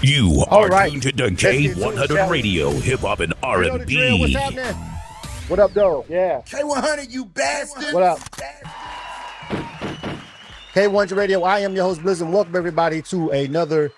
You All are right. tuned to Let's get to it, K100 shall we? Radio, Hip Hop and You know the drill. What's R&B. happening? What up, though? Yeah. K100, you bastard. What up? K100 Radio. I am your host, Blizz, and welcome everybody to another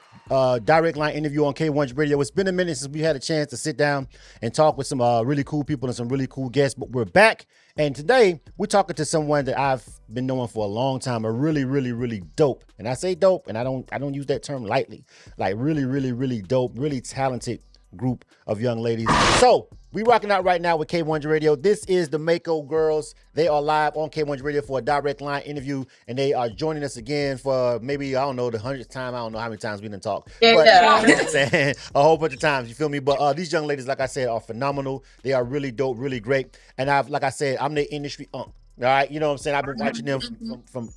direct line interview on K100 Radio. It's been a minute since we had a chance to sit down and talk with some really cool people and some really cool guests, but we're back. And today we're talking to someone that I've been knowing for a long time, a really dope. And I say dope, and I don't use that term lightly. Like really dope, really talented group of young ladies. So we rocking out right now with K100 Radio. This is the Mako girls. They are live on K100 Radio for a direct line interview, and they are joining us again for maybe, I don't know, the 100th time. I don't know how many times we done talk. Yeah. But, you know what I'm saying? A whole bunch of times, you feel me? But these young ladies, like I said, are phenomenal. They are really dope, really great. And like I said, I'm their industry unk. All right, you know what I'm saying? I've been watching them from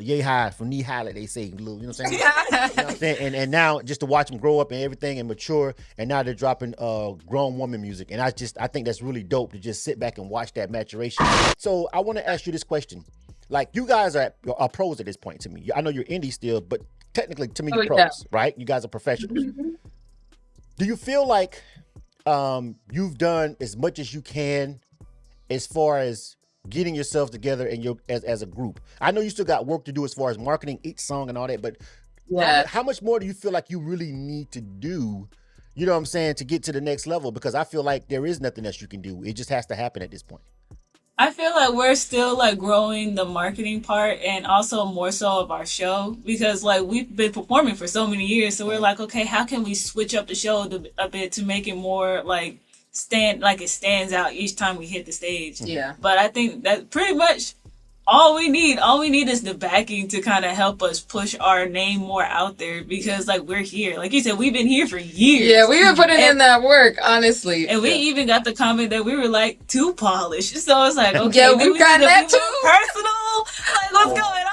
yay high, from knee high, like they say, you know what I'm saying? You know what I'm saying? And now just to watch them grow up and everything and mature, and now they're dropping grown woman music, and I think that's really dope to just sit back and watch that maturation. So I want to ask you this question: like, you guys are pros at this point to me. I know you're indie still, but technically to me you're pros, right? You guys are professionals. Do you feel like you've done as much as you can as far as getting yourself together and as a group? I know you still got work to do as far as marketing each song and all that, but how much more do you feel like you really need to do, you know what I'm saying, to get to the next level? Because I feel like there is nothing else you can do. It just has to happen at this point. I feel like we're still like growing the marketing part and also more so of our show, because like we've been performing for so many years. So we're like, okay, how can we switch up the show a bit to make it more like it stands out each time we hit the stage. Yeah. But I think that pretty much all we need is the backing to kind of help us push our name more out there, because like we're here. Like you said, we've been here for years. Yeah, we've been putting in that work, honestly. And we even got the comment that we were like too polished. So it's like, okay, yeah, we've got that too. Personal. Like, what's going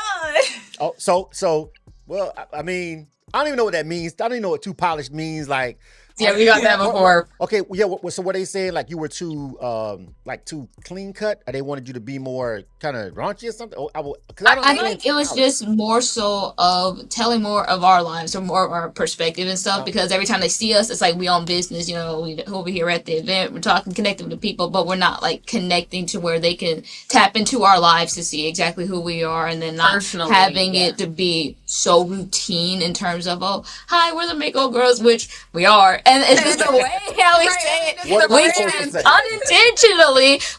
on? So well, I mean, I don't even know what that means. I don't even know what too polished means. Like, yeah, we got that before. Okay, yeah. So what they saying? Like you were too clean cut, or they wanted you to be more kind of raunchy or something? I think it was just more so of telling more of our lives or more of our perspective and stuff. Because every time they see us, it's like we on business. You know, we over here at the event, we're talking, connecting with people, but we're not like connecting to where they can tap into our lives to see exactly who we are, and then not Personally, having it to be so routine in terms of, oh, hi, we're the Mako girls, which we are. And it's just the way how we say it.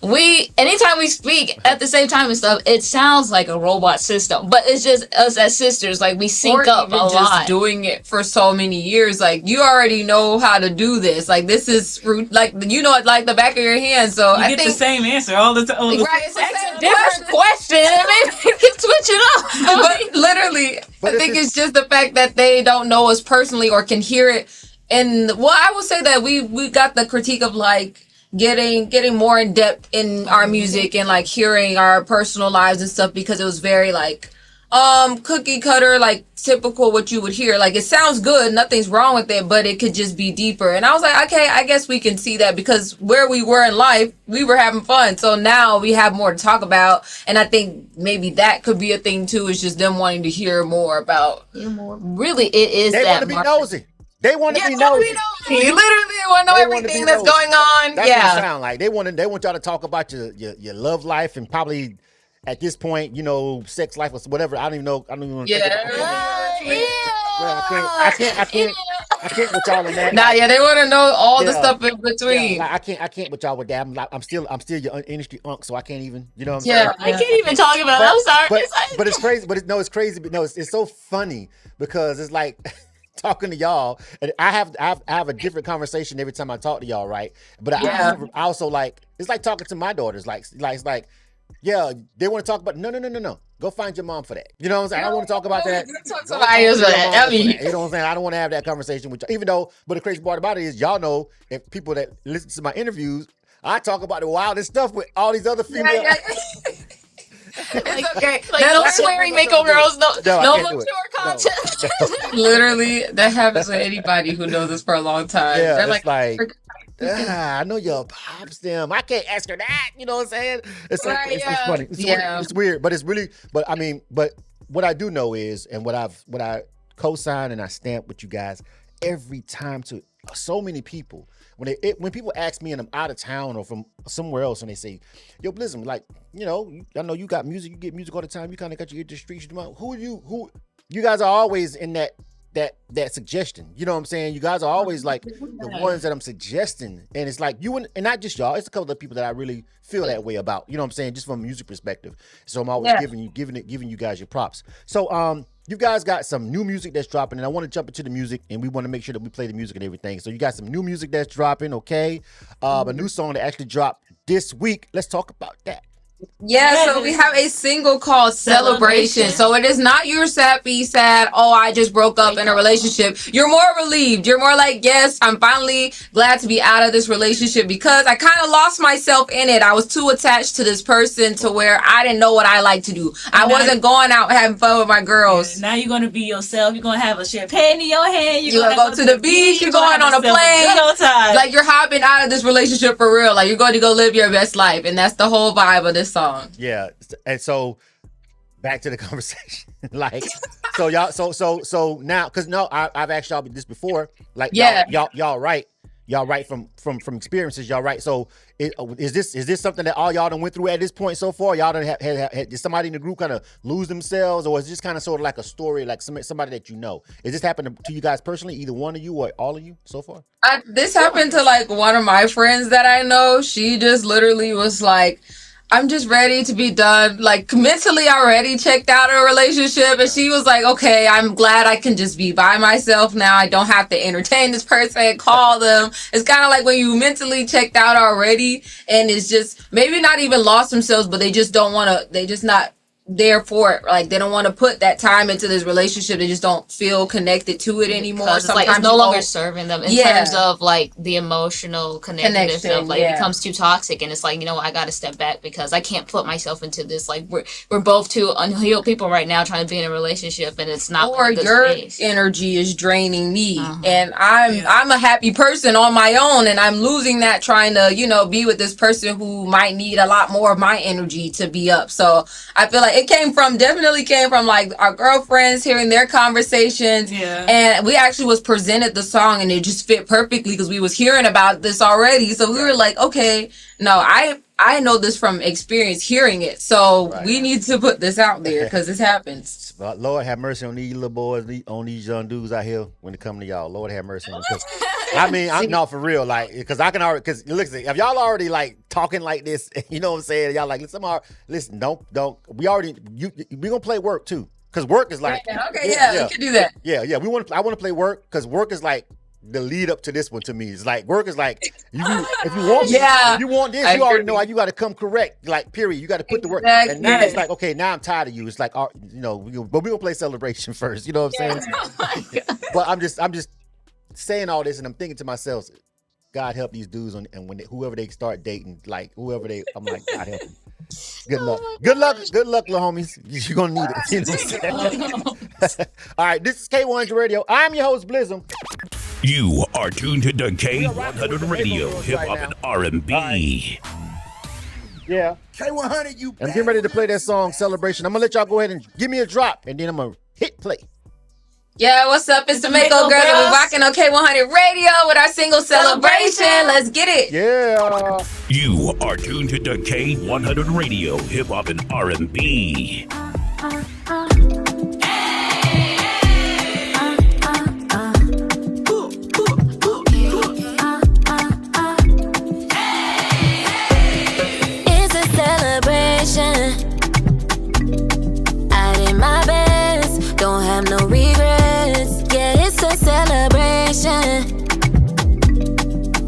Unintentionally, anytime we speak at the same time and stuff, it sounds like a robot system. But it's just us as sisters, like we sync up a lot. Just doing it for so many years, like you already know how to do this. Like this is like you know it like the back of your hand. So I think the same answer all the time. Right, it's a different question. Maybe we can switch it up. But literally, I think it's just the fact that they don't know us personally or can hear it. And well, I will say that we got the critique of like getting more in depth in our music and like hearing our personal lives and stuff, because it was very like cookie cutter, like typical what you would hear. Like it sounds good, nothing's wrong with it, but it could just be deeper. And I was like, okay, I guess we can see that, because where we were in life, we were having fun. So now we have more to talk about, and I think maybe that could be a thing too. Is just them wanting to hear more about. Really, it is they that want to be nosy. They want to be nosy. You literally want to know everything that's going on. That's what it sounds like. They want y'all to talk about your love life, and probably at this point, you know, sex life or whatever. I don't even know. I can't with y'all on that. Nah, yeah, they want to know all the stuff in between. Yeah, like, I can't with y'all with that. I'm still your industry unk, so I can't even. You know what I'm saying? I can't even talk about it. I'm sorry. But it's crazy. It's crazy. But no, it's so funny, because it's like talking to y'all, and I have a different conversation every time I talk to y'all, right? But I also like, it's like talking to my daughters, it's like, yeah, they want to talk about no. Go find your mom for that. You know what I'm saying? I don't want to talk about that. You know what I'm saying? I don't want to have that conversation with y'all. Even though, but the crazy part about it is, y'all know, if people that listen to my interviews, I talk about the wildest stuff with all these other females. It's okay. Like, no swearing, Mako girls. No mature content. Literally, that happens with anybody who knows us for a long time. Yeah, they're it's like I know your pops them. I can't ask her that. You know what I'm saying? It's like, it's funny. It's weird, but it's really. But I mean, but what I do know is, and what I co-sign and I stamp with you guys every time to so many people. When people ask me and I'm out of town or from somewhere else and they say, yo, Blizzard, like, you know, I know you got music, you get music all the time, you kind of got your industry. Who you guys are always in that suggestion. You know what I'm saying? You guys are always like the ones that I'm suggesting. And it's like you and not just y'all, it's a couple of people that I really feel that way about. You know what I'm saying? Just from a music perspective. So I'm always giving you guys your props. So you guys got some new music that's dropping, and I want to jump into the music, and we want to make sure that we play the music and everything. So you got some new music that's dropping, okay? A new song that actually dropped this week. Let's talk about that. Yeah, so we have a single called Celebration. So it is not you're sad, oh, I just broke up in a relationship. You're more relieved. You're more like, yes, I'm finally glad to be out of this relationship because I kind of lost myself in it. I was too attached to this person to where I didn't know what I like to do. I wasn't going out having fun with my girls. Now you're going to be yourself. You're going to have a champagne in your hand. You're going to go to the beach. You're going on a plane. Like you're hopping out of this relationship for real. Like you're going to go live your best life. And that's the whole vibe of this song. Yeah, and so back to the conversation. Like, so y'all, so now, because no, I've asked y'all this before. Like, y'all right from experiences. Y'all right. So, is this something that all y'all done went through at this point so far? Y'all done had did somebody in the group kind of lose themselves, or is this kind of sort of like a story, like somebody that you know? Is this happened to you guys personally, either one of you or all of you so far? This happened to like one of my friends that I know. She just literally was like, I'm just ready to be done. Like mentally already checked out of a relationship. And she was like, okay, I'm glad I can just be by myself now. I don't have to entertain this person, call them. It's kind of like when you mentally checked out already and it's just maybe not even lost themselves, but they just don't want to, they just not there for it. Like they don't want to put that time into this relationship. They just don't feel connected to it anymore. It's like it's no longer serving them in terms of like the emotional connectedness of like it becomes too toxic, and it's like, you know, I got to step back because I can't put myself into this. Like we're both two unhealed people right now trying to be in a relationship, and it's not. Or your energy is draining me, and I'm a happy person on my own, and I'm losing that trying to, you know, be with this person who might need a lot more of my energy to be up. So I feel like it definitely came from like our girlfriends hearing their conversations. Yeah. And we actually was presented the song and it just fit perfectly because we was hearing about this already. So we were like, okay, no, I know this from experience hearing it. So we need to put this out there because this happens. Lord have mercy on these little boys, on these young dudes out here when it come to y'all. Lord have mercy on them. I mean, I'm not for real, like, because I can already, because look, if y'all already like talking like this, you know what I'm saying? Y'all like, listen, don't, we gonna play work too, because work is like, we can do that. Yeah, I want to play work because work is like the lead up to this one to me. It's like work is like if you want this, you already know you got to come correct, like period. You got to put the work. And now it's like, okay, now I'm tired of you. It's like, you know, but we gonna play Celebration first. You know what I'm saying? Oh but I'm just saying all this, and I'm thinking to myself, God help these dudes and when whoever they start dating, like I'm like, God help them. Good luck, little homies. You're gonna need it. You know what I'm saying? All right, this is K100 Radio. I'm your host, Blizzum. You are tuned to the K100 Radio, hip hop and R&B. Yeah, K100, you. I'm getting ready to play that song, Celebration. I'm gonna let y'all go ahead and give me a drop, and then I'm gonna hit play. Yeah, what's up? It's the Mako girls, and we're rocking on K100 Radio with our single Celebration. Let's get it. Yeah. You are tuned to the K100 Radio, hip hop and R&B. It's a celebration. I did my best, don't have no regrets. Yeah, it's a celebration.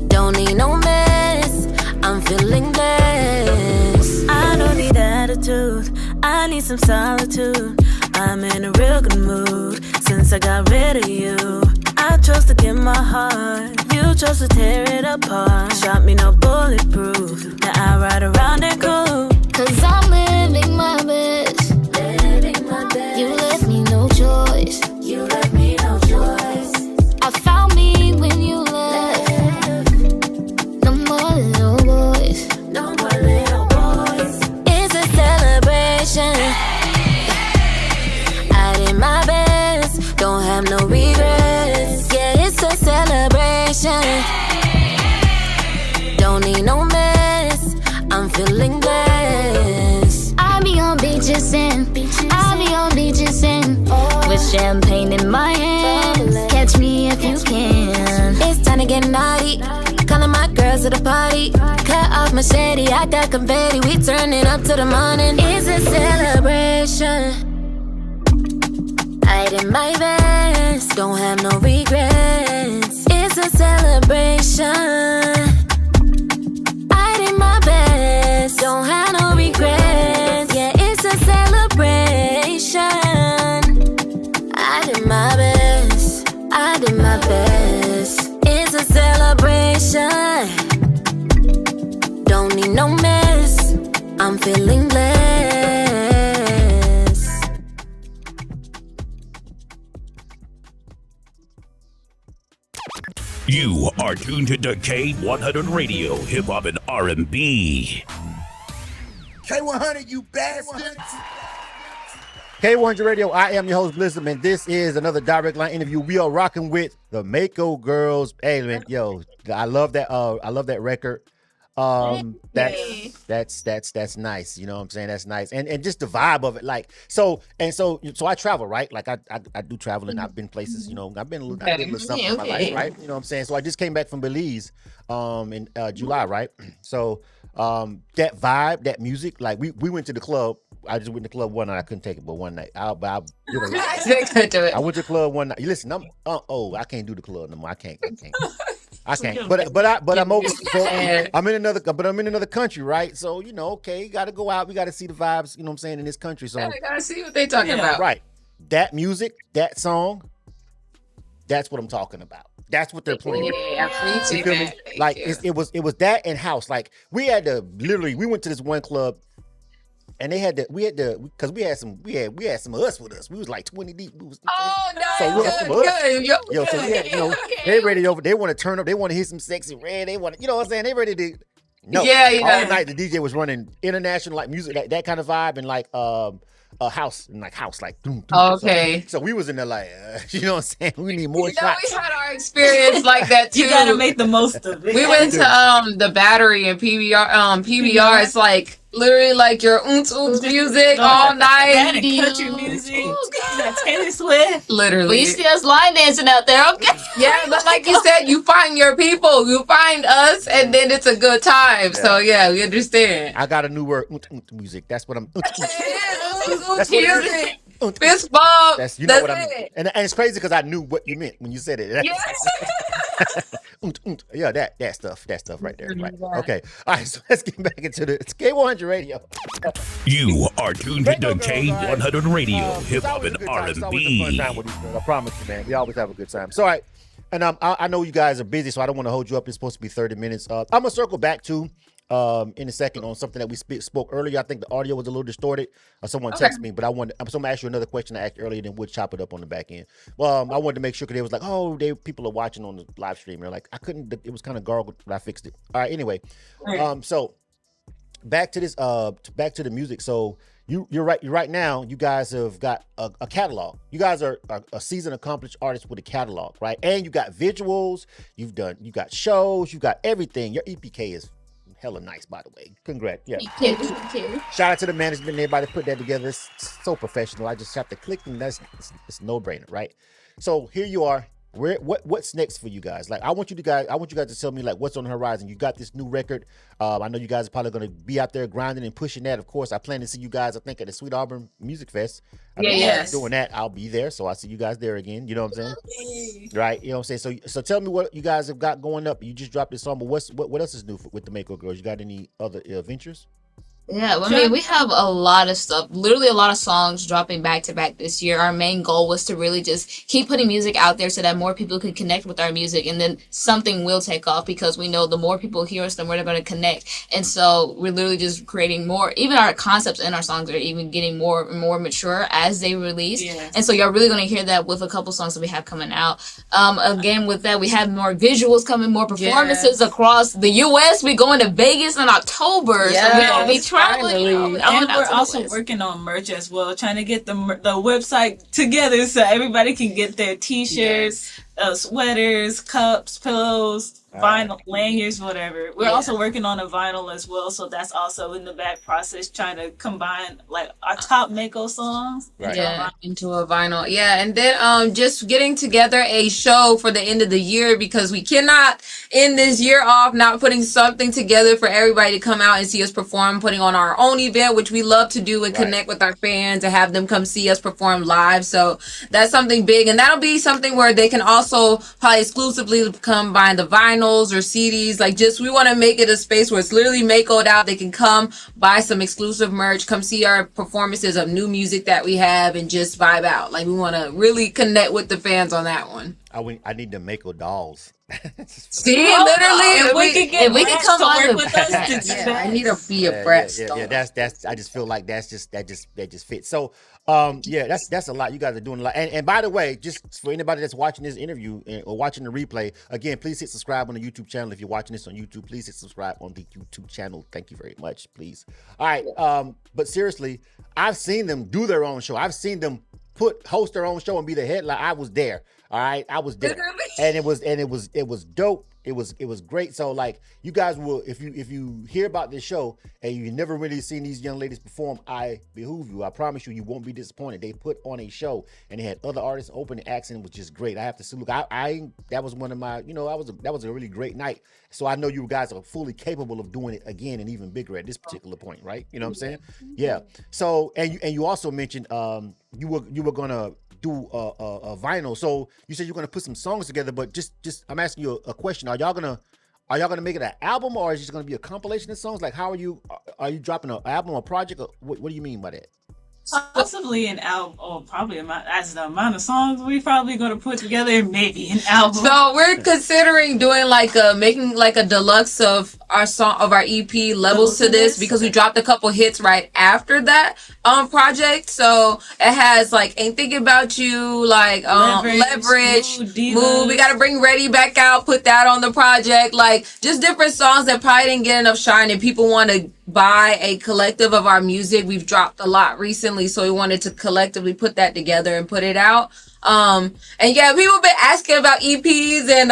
Don't need no mess, I'm feeling blessed. I don't need attitude, I need some solitude. I'm in a real good mood since I got rid of you. I chose to give my heart, you chose to tear it apart. Shot me no bulletproof, now I ride around and cool. Cause I'm living my best. You left me no choice. I found me when you left. No more little boys. It's a celebration. I did my best, don't have no regrets. Yeah, it's a celebration. Don't need no mess. I'm feeling blessed. I be on beaches and I be on beaches and with champagne in my hands. Catch me if you can. It's time to get naughty. Calling my girls to the party. Cut off my shady, I got confetti. We turn it up to the morning. It's a celebration. I did my best, don't have no regrets. It's a celebration. I did my best, don't have no regrets. Yeah, it's a celebration. I did my best, I did my best. It's a celebration. Don't need no mess, I'm feeling blessed. You are tuned to K100 Radio, Hip Hop and R&B. K100, you bastards. K100 Radio, I am your host, Blizzard, and this is another direct line interview. We are rocking with the Mako girls. Hey, man, yo, I love that record. That's nice. You know what I'm saying? That's nice. And just the vibe of it. Like, so I travel, right? Like I do travel and I've been places, you know, I've been a little something in my life, right? You know what I'm saying? So I just came back from Belize, in July, right? So, that vibe, that music, like we went to the club. I just went to the club one night. I couldn't take it, but one night. I went to the club one night. Listen, I can't do the club no more. I can't. But I'm over. So I'm in another country, right? So you know, okay, gotta go out. We gotta see the vibes. You know what I'm saying, in this country. So I gotta see what they talking about. Right. That music, that song, that's what I'm talking about. That's what they're playing. Yeah, I appreciate that. Like it was that and house. Like we went to this one club. And we had some of us with us. We was like 20 deep. No. So we had some of us. So we had, you know, they ready over. They want to turn up. They want to hear some sexy red. They want to, you know what I'm saying? They ready to. No. Yeah. All night the DJ was running international like music, like that kind of vibe, and like house, like. Doom, okay. So we was in there like, you know what I'm saying? We need more shots. We had our experience like that too. You gotta make the most of it. We went to the Battery and PBR. It's like. Literally like your music all night. That country music. That Taylor Swift. Literally. But you see us line dancing out there, okay? Yeah, but like you said, you find your people, you find us, and then it's a good time. Yeah. So yeah, we understand. I got a new word, music. That's what I'm. That's music. Fist bump. That's what I mean. And it's crazy because I knew what you meant when you said it. Yeah, that stuff right there. Right. Okay. All right, so let's get back into the K100 Radio. You are tuned to K100 Radio, Hip Hop and R&B. I promise you, man. We always have a good time. So, all right. And I know you guys are busy, so I don't want to hold you up. It's supposed to be 30 minutes. I'm going to circle back to in a second on something that we spoke earlier. I think the audio was a little distorted. Someone texted me, but I'm going to ask you another question I asked earlier, then we'll chop it up on the back end. Well, I wanted to make sure because they was like, people are watching on the live stream. They're like, it was kind of gargled, but I fixed it. All right, anyway. So back to the music. So you're right now, you guys have got a catalog. You guys are a seasoned accomplished artist with a catalog, right? And you got visuals, you got shows, you got everything. Your EPK is hella nice, by the way. Congrats. Yeah. Shout out to the management and everybody put that together. It's so professional. I just have to click and it's a no-brainer, right? So here you are. What's next for you guys? Like I want you guys to tell me like what's on the horizon. You got this new record. I know you guys are probably gonna be out there grinding and pushing that. Of course, I plan to see you guys, I think, at the Sweet Auburn Music Fest. Yes. Doing that, I'll be there. So I'll see you guys there again. You know what I'm saying? Right. You know what I'm saying? So tell me what you guys have got going up. You just dropped this song, but what else is new with the Mako girls? You got any other ventures? Yeah, well, I mean, we have a lot of stuff, literally a lot of songs dropping back to back this year. Our main goal was to really just keep putting music out there so that more people could connect with our music, and then something will take off because we know the more people hear us, the more they're going to connect. And so we're literally just creating more, even our concepts in our songs are even getting more and more mature as they release. Yeah. And so you're really going to hear that with a couple songs that we have coming out. Again, with that, we have more visuals coming, more performances across the U.S. We're going to Vegas in October. So we're going to be Finally. And we're also working on merch as well, trying to get the website together so everybody can get their t-shirts, sweaters, cups, pillows, vinyl, lanyards, whatever. We're also working on a vinyl as well, so that's also in the back process, trying to combine like our top Mako songs into a vinyl. Yeah, and then just getting together a show for the end of the year, because we cannot end this year off not putting something together for everybody to come out and see us perform, putting on our own event, which we love to do and connect with our fans and have them come see us perform live. So that's something big, and that'll be something where they can also probably exclusively come buy the vinyls or CDs. Like, just we want to make it a space where it's literally Mako'd out. They can come buy some exclusive merch, come see our performances of new music that we have, and just vibe out. Like, we want to really connect with the fans on that one. I need the Mako dolls. See, literally, if we can come on with us, I need to be a brat. Yeah, that's. I just feel like that just fits. So, that's a lot. You guys are doing a lot. And by the way, just for anybody that's watching this interview or watching the replay, again, please hit subscribe on the YouTube channel. If you're watching this on YouTube, please hit subscribe on the YouTube channel. Thank you very much, please. All right. But seriously, I've seen them do their own show. I've seen them host their own show and be the headline. I was there. All right, I was there, and it was dope. It was great. So like, you guys will, if you hear about this show and you've never really seen these young ladies perform, I behoove you. I promise you won't be disappointed. They put on a show and they had other artists opening acts, and it was just great. I have to salute. I that was one of my, that was a really great night. So I know you guys are fully capable of doing it again and even bigger at this particular point, right? You know what I'm saying? Yeah. So and you also mentioned you were gonna do a vinyl. So you said you're gonna put some songs together, but just I'm asking you a question. Are y'all gonna make it an album, or is it just gonna be a compilation of songs? Like, how are you dropping an album or project? Or what do you mean by that? Possibly an album, or probably as the amount of songs we probably going to put together, maybe an album. So we're considering doing making a deluxe of our EP levels to this, because we dropped a couple hits right after that project. So it has like Ain't Thinking About You, like Leverage, Move. We got to bring Ready back out, put that on the project. Like, just different songs that probably didn't get enough shine and people want to buy a collective of our music. We've dropped a lot recently, so we wanted to collectively put that together and put it out. And yeah, people have been asking about EPs and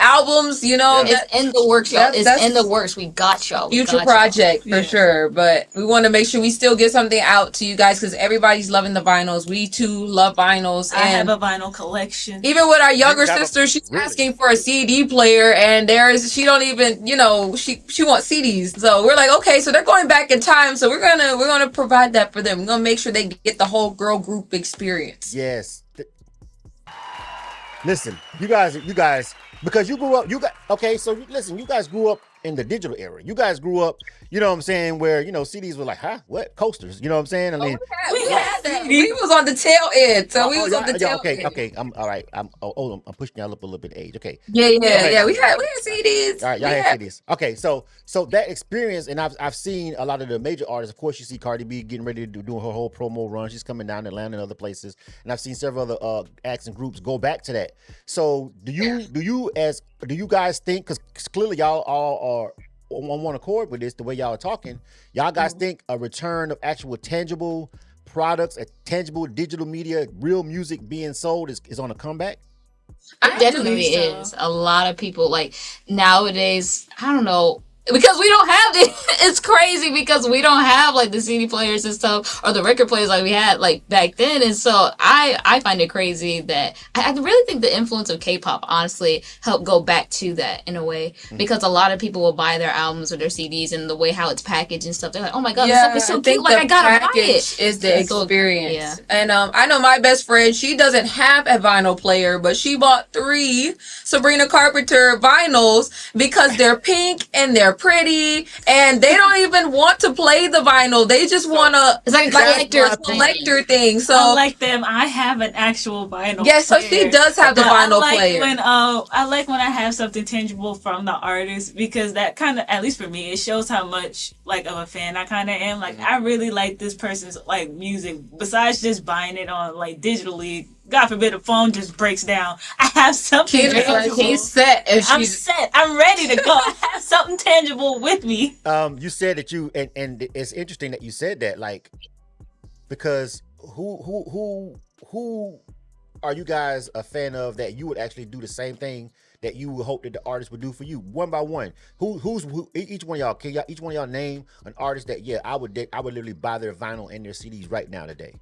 albums, it's in the works, y'all. It's in the works. We got y'all. Future project for sure, but we want to make sure we still get something out to you guys, because everybody's loving the vinyls. We too love vinyls. I have a vinyl collection. Even with our younger sister, she's asking for a CD player, and she don't even, she wants CDs. So we're like, okay, so they're going back in time, so we're gonna provide that for them. We're gonna make sure they get the whole girl group experience. Yes. Listen, you guys, because you grew up, listen, you guys grew up in the digital era. You guys grew up, you know what I'm saying, where, CDs were like, huh? What? Coasters, you know what I'm saying? I mean, we had that. We was on the tail end. So we was on the tail end. Okay. I'm all right. I'm pushing y'all up a little bit of age. Okay. Yeah. We had CDs. All right, y'all had CDs. Okay, so that experience, and I've seen a lot of the major artists. Of course, you see Cardi B getting ready to do her whole promo run. She's coming down to Atlanta and other places, and I've seen several other acts and groups go back to that. So do you guys think, because clearly y'all all are on one accord with this, the way y'all are talking, y'all guys think a return of actual tangible products, a tangible digital media, real music being sold is on a comeback? It definitely is. A lot of people, like, nowadays, I don't know, because we don't have it. It's crazy because we don't have like the CD players and stuff, or the record players like we had like back then. And so I find it crazy that I really think the influence of K-pop honestly helped go back to that in a way, because a lot of people will buy their albums or their CDs, and the way how it's packaged and stuff, they're like, oh my god, this stuff is so cute, like I gotta buy it. Is the experience. And I know my best friend, she doesn't have a vinyl player, but she bought 3 Sabrina Carpenter vinyls because they're pink and they're pretty, and they don't even want to play the vinyl. They just want to. It's like a collector thing. So unlike them, I have an actual vinyl. Yes, so she does have the vinyl player. I like when I have something tangible from the artist, because that kind of, at least for me, it shows how much like of a fan I kind of am. Like, I really like this person's like music. Besides just buying it on like digitally, God forbid a phone just breaks down, I have something tangible. He's set. I'm set. I'm ready to go. I have something tangible with me. You said that you and it's interesting that you said that, like, because who are you guys a fan of that you would actually do the same thing that you would hope that the artist would do for you, one by one? Who's each one of y'all? Can y'all each one of y'all name an artist that I would literally buy their vinyl and their CDs right now today?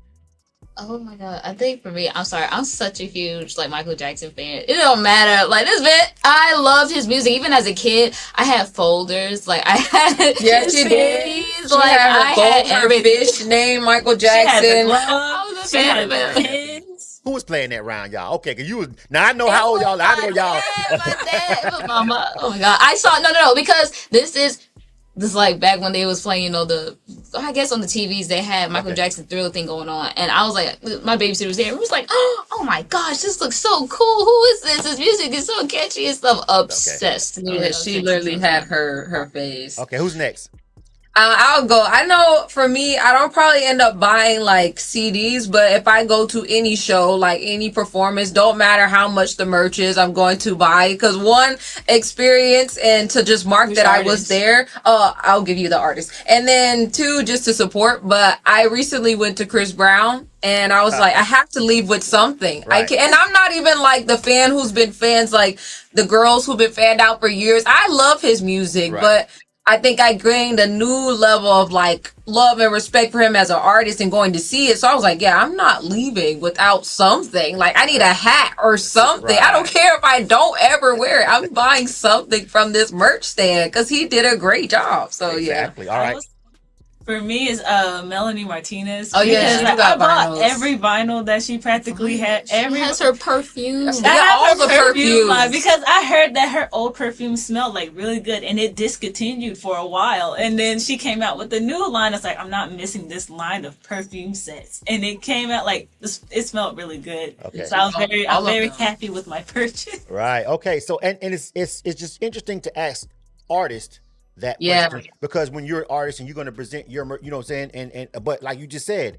Oh my god! I think for me, I'm sorry, I'm such a huge like Michael Jackson fan. It don't matter. Like this bit, I loved his music. Even as a kid, I had folders. Like I had she did. CDs. She like had I had her fish named Michael Jackson. I was a fan of it. Who was playing that round, y'all? Okay, cause you was now. I know how old y'all. I know y'all. My dad, my mama. Oh my god! I saw no, because this is like back when they was playing, I guess on the TVs they had Michael Jackson Thriller thing going on, and I was like, my babysitter was there, and was like, oh my gosh, this looks so cool. Who is this? This music is so catchy and stuff. Obsessed. Yeah, she literally had her phase. Okay, who's next? I'll go. I know for me, I don't probably end up buying like CDs, but if I go to any show, like any performance, don't matter how much the merch is, I'm going to buy. Because one, experience, and to just mark that I was there. I'll give you the artist. And then two, just to support. But I recently went to Chris Brown. And I was like, I have to leave with something. Right. I can, and I'm not even like the fan who's been fans, like the girls who've been fanned out for years. I love his music, but I think I gained a new level of like love and respect for him as an artist and going to see it. So I was like, yeah, I'm not leaving without something. Like I need a hat or something. I don't care if I don't ever wear it. I'm buying something from this merch stand because he did a great job. So exactly. All right. For me, is Melanie Martinez. Oh yeah, because I bought every vinyl that she practically had. She has her perfume. All the perfume line, because I heard that her old perfume smelled like really good, and it discontinued for a while. And then she came out with a new line. It's like, I'm not missing this line of perfume sets, and it came out like it smelled really good. Okay. So I'm very happy with my purchase. Right. Okay. So and it's just interesting to ask artists that question, because when you're an artist and you're going to present your, you know what I'm saying, and but like you just said,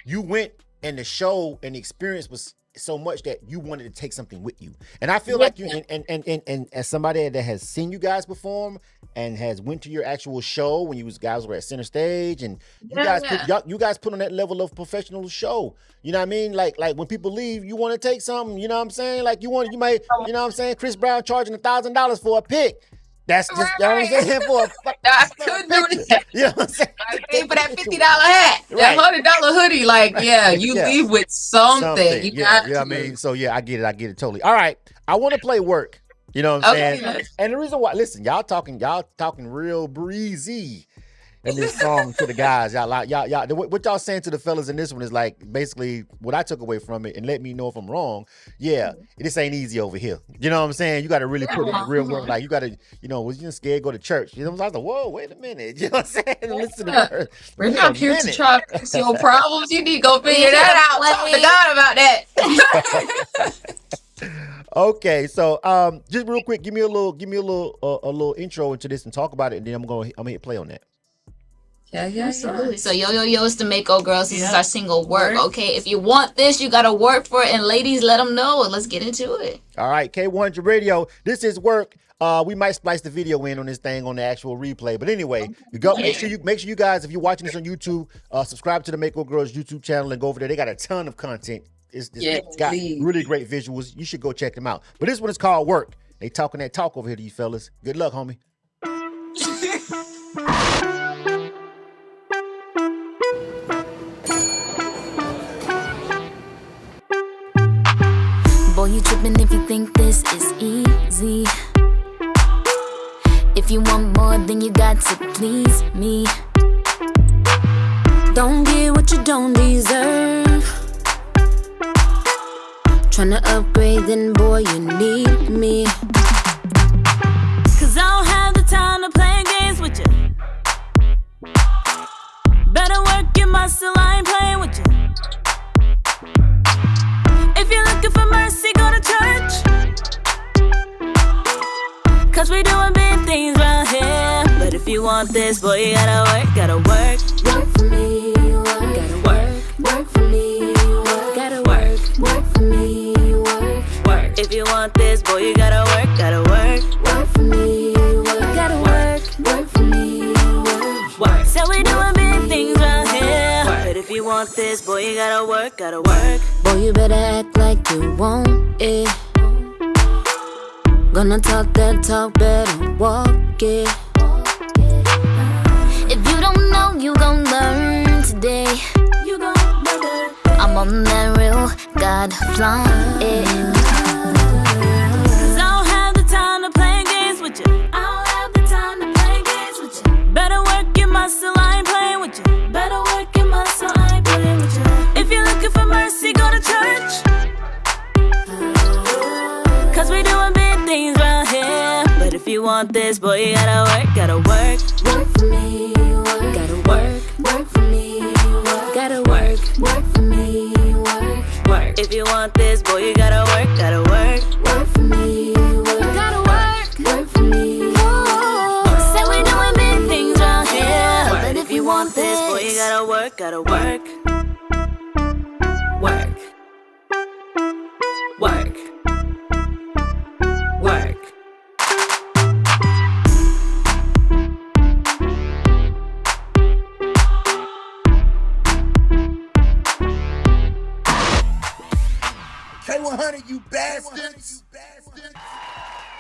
you went and the show and the experience was so much that you wanted to take something with you. And I feel like you and as somebody that has seen you guys perform and has went to your actual show when you guys were at center stage, and you guys put on that level of professional show. You know what I mean? Like when people leave, you want to take something. You know what I'm saying? Like you might, you know what I'm saying? Chris Brown charging $1,000 for a pick. That's just, you know what I'm saying? I could do that. You know what I'm saying? I paid for that $50 hat, that $100 hoodie. Like, you leave with something. You got I mean? So I get it totally. All right, I want to play Work. You know what I'm saying? Yes. And the reason why, listen, y'all talking real breezy in this song to the guys. Y'all, what y'all saying to the fellas in this one is like basically what I took away from it, and let me know if I'm wrong. Yeah, this ain't easy over here. You know what I'm saying? You got to really put in the real work. Like you got to, was you scared to go to church? You know what I'm saying? Whoa, wait a minute. You know what I'm saying? Listen to her. We're not here to try to fix your problems. You need to go figure that out. Talk to God about that. Okay, so just real quick, give me a little intro into this and talk about it, and then I'm gonna hit play on that. Yeah. Absolutely. So yo, it's the Mako girls. This is our single Work. Okay, if you want this, you gotta work for it. And ladies, let them know. Let's get into it. All right, K100 Radio. This is Work. We might splice the video in on this thing on the actual replay, but anyway, make sure you guys, if you're watching this on YouTube, subscribe to the Mako Girls YouTube channel and go over there. They got a ton of content. It's got really great visuals. You should go check them out. But this one is called Work. They talking that talk over here to you fellas. Good luck, homie. Boy, you tripping if you think this is easy. If you want more, then you got to please me. Don't get what you don't deserve. Tryna upgrade, then boy, you need me. Cause I don't have the time to play games with you. Better work your muscle, I ain't playing with you. If you're looking for mercy, go to church. Cause we doing big things around here. But if you want this, boy, you gotta work. Work for me, work. Gotta work. Work for me, work. Gotta work. Work for me. boy, you gotta work, gotta work. Work for me, work. Gotta work for me, work. So we doing big things around here. But if you want this, boy, you gotta work, gotta work. Boy, you better act like you want it. Gonna talk that talk, better walk it. If you don't know, you gon' learn today. You gon' learn. I'm on that real God flying. Cause I don't have the time to play games with you. I don't have the time to play games with you. Better work your muscle, I ain't playing with you. Better work your muscle, I ain't playing with you. If you're looking for mercy, go to church. Cause we doing big things around here. But if you want this, boy, you gotta work, gotta work. Work for me, work. Gotta work. Work for me, work. Gotta work. Work for me, work. Work. If you want this, boy, you gotta work, gotta work. Work for me, work. Gotta work. Work for me. Say we doing big things around here. But if you want this, boy, you gotta work, gotta work. Work. Work. Work. K100, you bastards.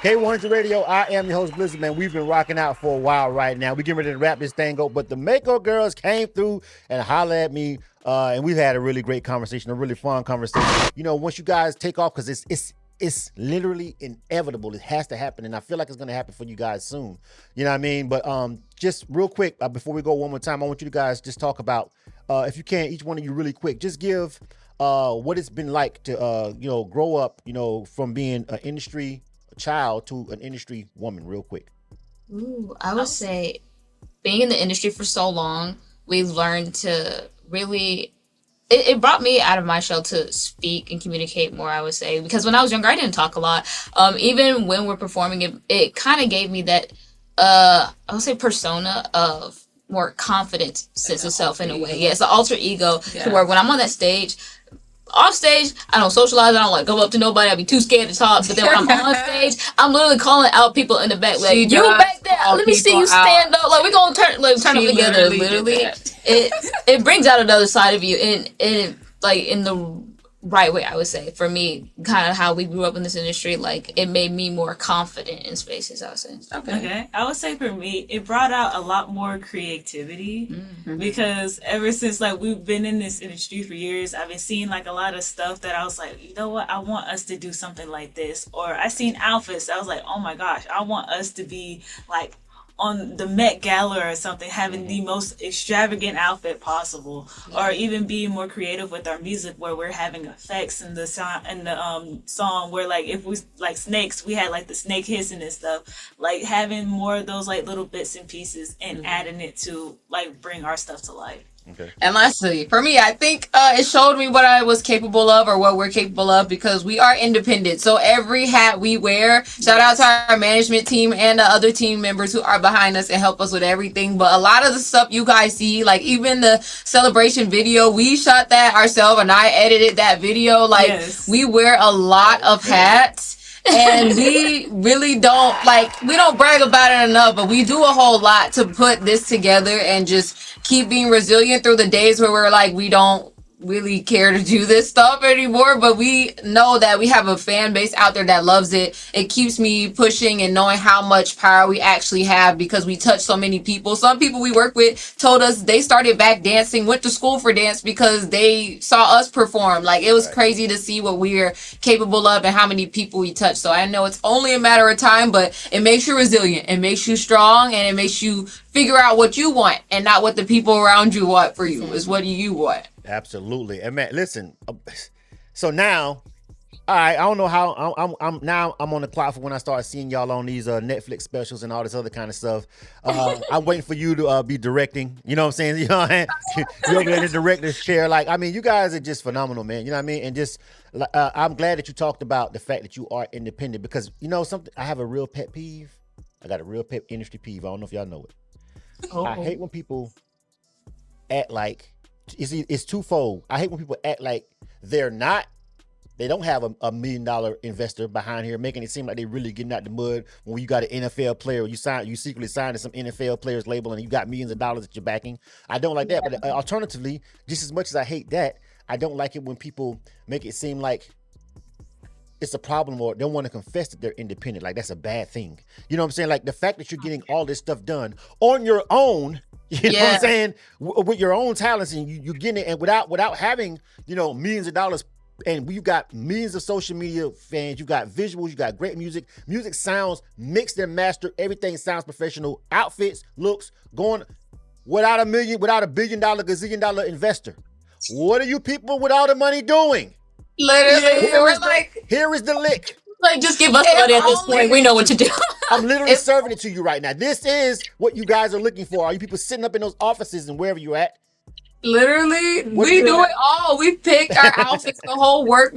K100 Radio, I am your host, Blizzard, man. We've been rocking out for a while right now. We're getting ready to wrap this thing up, but the Mako girls came through and hollered at me, and we've had a really great conversation, a really fun conversation. You know, once you guys take off, because it's literally inevitable. It has to happen, and I feel like it's going to happen for you guys soon. You know what I mean? But just real quick, before we go one more time, I want you guys just talk about, if you can, each one of you really quick, just give what it's been like to, grow up, from being an industry child to an industry woman real quick. Ooh, I would say being in the industry for so long, we've learned to really, it brought me out of my shell to speak and communicate more, I would say, because when I was younger, I didn't talk a lot. Even when we're performing, it kind of gave me that, I would say, persona of more confident sense of self in a way. Yeah, it's an alter ego to where when I'm on that stage, off stage, I don't socialize. I don't like go up to nobody. I'd be too scared to talk. But then when I'm on stage, I'm literally calling out people in the back, like, you back there. Let me see you stand up. Like, we're gonna turn up together. Literally, it brings out another side of you, and like in the right way, I would say. For me, kind of how we grew up in this industry, like it made me more confident in spaces, I would say. Okay. I would say for me, it brought out a lot more creativity because ever since like we've been in this industry for years, I've been seeing like a lot of stuff that I was like, you know what, I want us to do something like this. Or I seen outfits, I was like, oh my gosh, I want us to be like on the Met Gala or something, having the most extravagant outfit possible, or even being more creative with our music, where we're having effects in the song where like if we like snakes, we had like the snake hissing and stuff, like having more of those like little bits and pieces and adding it to like bring our stuff to life. Okay. And lastly, for me, I think it showed me what I was capable of, or what we're capable of, because we are independent. So every hat we wear, shout out to our management team and the other team members who are behind us and help us with everything. But a lot of the stuff you guys see, like even the celebration video, we shot that ourselves and I edited that video. Like we wear a lot of hats. And we really don't we don't brag about it enough, but we do a whole lot to put this together and just keep being resilient through the days where we're like, we don't really care to do this stuff anymore, but we know that we have a fan base out there that loves it. It keeps me pushing and knowing how much power we actually have because we touch so many people. Some people we work with told us they started back dancing, went to school for dance because they saw us perform. Like it was crazy to see what we're capable of and how many people we touch. So I know it's only a matter of time, but it makes you resilient, it makes you strong, and it makes you figure out what you want and not what the people around you want for you. Is what do you want? Absolutely. And man, listen, so now, all right, I don't know how I'm on the clock for when I start seeing y'all on these Netflix specials and all this other kind of stuff. I'm waiting for you to be directing. You know what I'm saying? You know what I mean? You're over in the director's chair. Like, I mean, you guys are just phenomenal, man. You know what I mean? And just, I'm glad that you talked about the fact that you are independent because, you know, something, I have a real pet peeve. I got a real pet industry peeve. I don't know if y'all know it. Oh. I hate when people act like, it's twofold. I hate when people act like they're not They don't have a $1 million investor behind here, making it seem like they really getting out the mud. When you got an NFL player, you secretly signed to some NFL players label, and you got millions of dollars that you're backing. I don't like that. But alternatively, just as much as I hate that, I don't like it when people make it seem like it's a problem or don't want to confess that they're independent. Like that's a bad thing. You know what I'm saying? Like the fact that you're getting all this stuff done on your own. You know what I'm saying? With your own talents, and you're getting it, and without having millions of dollars. And we've got millions of social media fans. You got visuals. You got great music. Music sounds mixed and mastered. Everything sounds professional. Outfits, looks, going without $1 billion, gazillion dollar investor. What are you people with all the money doing? Literally, here is the lick. Like, just give us the money at this point. We know what to do. I'm literally serving it to you right now. This is what you guys are looking for. Are you people sitting up in those offices and wherever you're at? Literally, we do it all. We pick our outfits, the whole work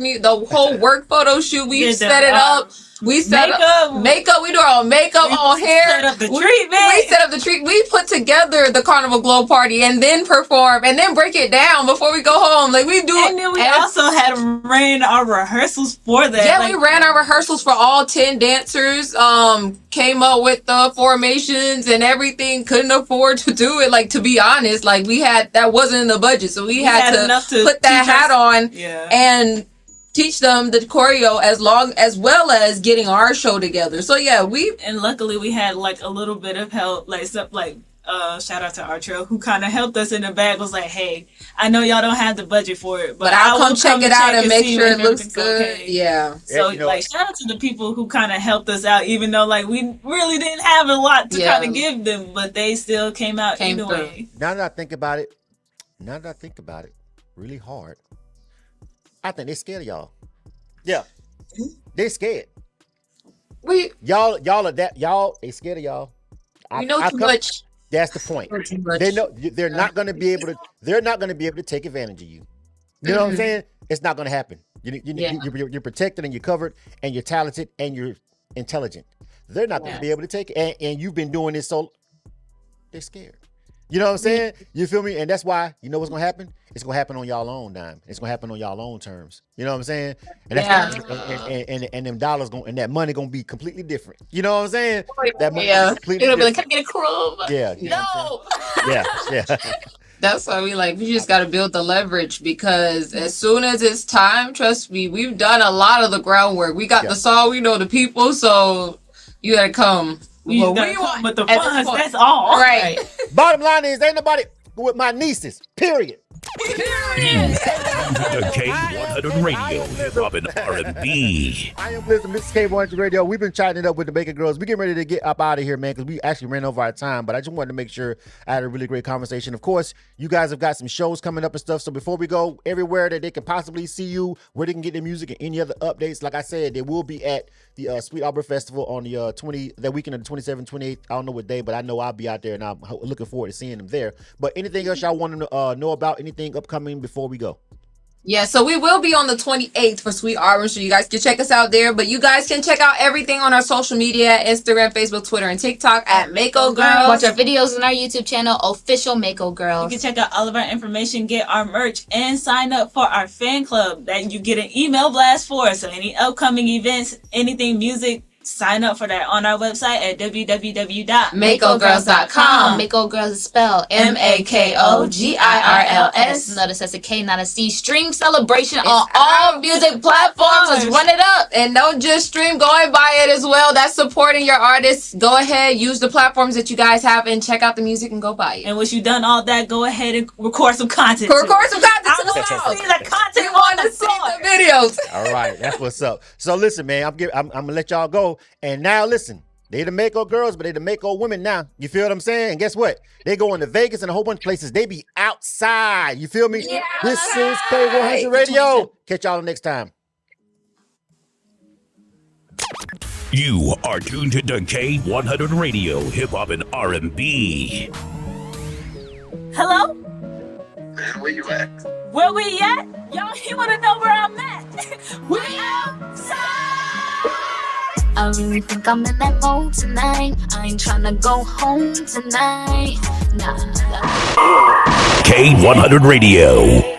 photo shoot. We set it up. We set up makeup. We do our own makeup, all hair. Set up the treatment. We set up the treat. We put together the Carnival Glow party and then perform and then break it down before we go home. Like we do. And then we also had ran our rehearsals for that. Yeah, we ran our rehearsals for all 10 dancers. Came up with the formations and everything. Couldn't afford to do it. Like to be honest, like that wasn't in the budget, so we had to put that hat on and teach them the choreo as well as getting our show together. So yeah, and luckily we had like a little bit of help, like stuff like shout out to Artro, who kind of helped us in the back. Was like, hey, I know y'all don't have the budget for it, but I'll come check it out and make sure it looks good. Okay. Yeah. So shout out to the people who kind of helped us out, even though like we really didn't have a lot to kind of give them, but they still came either way. Now that I think about it, really hard. I think they're scared of y'all. Yeah, they're scared. Y'all are that. They scared of y'all. We know too much. That's the point. They know they're not going to be able to. They're not going to be able to take advantage of you. You know what I'm saying? It's not going to happen. You're protected and you're covered and you're talented and you're intelligent. They're not going to be able to take it. And you've been doing this, so they're scared. You know what I'm saying? You feel me? And that's why, you know what's going to happen? It's going to happen on y'all own dime. It's going to happen on y'all own terms. You know what I'm saying? And that's and them dollars and that money going to be completely different. You know what I'm saying? That money completely It'll be like, can I get a crumb? Yeah. No. Yeah. That's why we just got to build the leverage, because as soon as it's time, trust me, we've done a lot of the groundwork. We got the song, we know the people, so you got to come. We want but the funds, that's all. Right. Bottom line is, ain't nobody with my nieces, period. The K100 Radio, hip hop and R&B. I am listening to Mrs. K100 Radio. We've been chatting it up with the Mako girls. We getting ready to get up out of here, man, because we actually ran over our time. But I just wanted to make sure I had a really great conversation. Of course, you guys have got some shows coming up and stuff. So before we go, everywhere that they can possibly see you, where they can get their music and any other updates, like I said, they will be at the Sweet Arbor Festival on the that weekend of the 27th, 28th. I don't know what day, but I know I'll be out there, and I'm looking forward to seeing them there. But anything else y'all want to know about? Anything upcoming before we go? Yeah, so we will be on the 28th for Sweet Arbor, so you guys can check us out there. But you guys can check out everything on our social media, Instagram, Facebook, Twitter, and TikTok at Mako Girls. Watch our videos on our YouTube channel, Official Mako Girls. You can check out all of our information, get our merch, and sign up for our fan club that you get an email blast for. So any upcoming events, anything music, sign up for that on our website at www.makogirls.com. Mako Girls is spelled MAKOGIRLS. Notice that's a K, not a C. Stream celebration on all music platforms. Let's run it up. And don't just stream, go and buy it as well. That's supporting your artists. Go ahead, use the platforms that you guys have, and check out the music and go buy it. And once you've done all that, go ahead and record some content. I want to see the content. I want to see the videos. All right, that's what's up. So listen, man, I'm gonna let y'all go. And now listen, they the Mako girls, but they the Mako women now. You feel what I'm saying? And guess what? They go into Vegas and a whole bunch of places. They be outside. You feel me? Yeah. This is K100 Radio. Catch y'all next time. You are tuned to K100 Radio, hip hop and R&B. Hello? Where you at? Where we at? Y'all, you wanna know where I'm at? We outside! I really think I'm in that mode tonight. I ain't tryna go home tonight. Nah. K100 Radio.